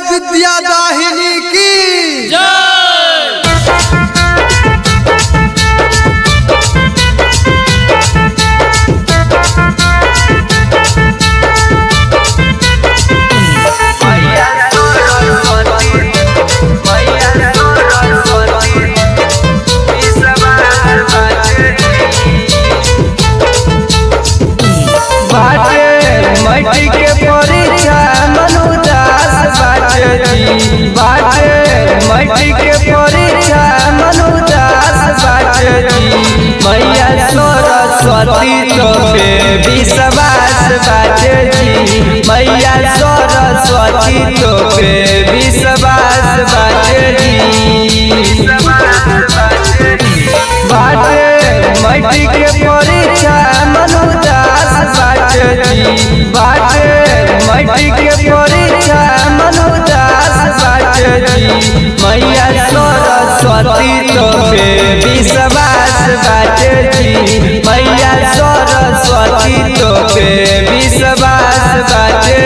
विद्या दाहिनी की मट्टी के परीक्षा मनुदास बाटे मट्टी के परीक्षा मनुदास बाटे मैया सरस्वती तो पे विश्वास बाटे जी मैया सरस्वती तो पे विश्वास बाटे मट्टी के परीक्षा मनुदास बाटे मट्टी के परीक्षा मनुदास बाटे मैया सरस्वती तो पे विश्वास बाटे जी मैया सरस्वती तो पे विश्वास बाटे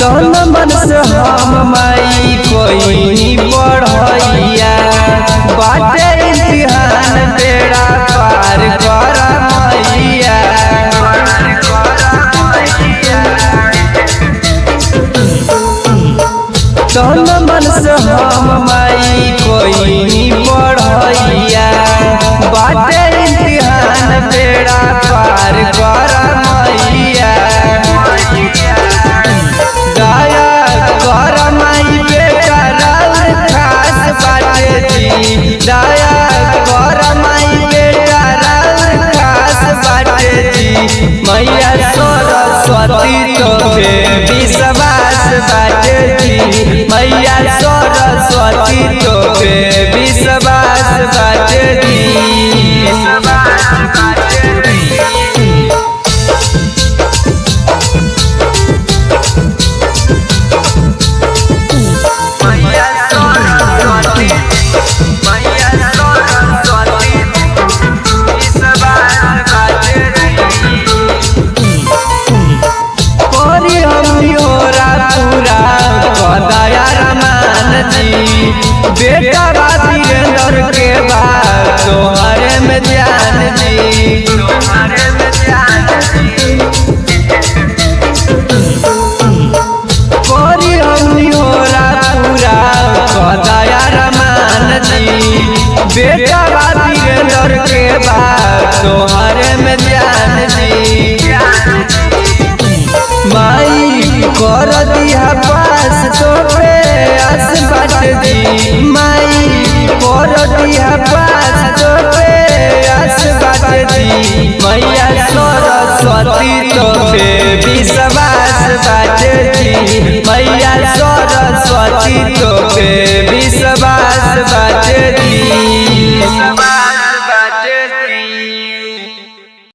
तन मन से हम माई कोई नी पढ़ैया बाटे इम्तिहान बेड़ा पार कर मैया तन मन से हम माई कोई नी पढ़ैया बाटे इम्तिहान बेड़ा पार कर मैया दया कर माई बेटा खास बाटे जी मैया सरस्वती तो पे विश्वास बाटे जी मैया सरस्वती तो पे विश्वास बाटे जी बेटा वीरेंद्र के बाद तोहरे में ध्यान जी कोरी हमनी होला पूरा कदया रमान जी बेटा वीरेंद्र के बाद तोहरे में ध्यान जी माई कर दिया पास तो पे आस बाट जी माई कर दिया पास तो पे आस बाट जी मैया सरस्वती तो पे विश्वास बाट जी मैया सरस्वती तो पे विश्वास बाट जी।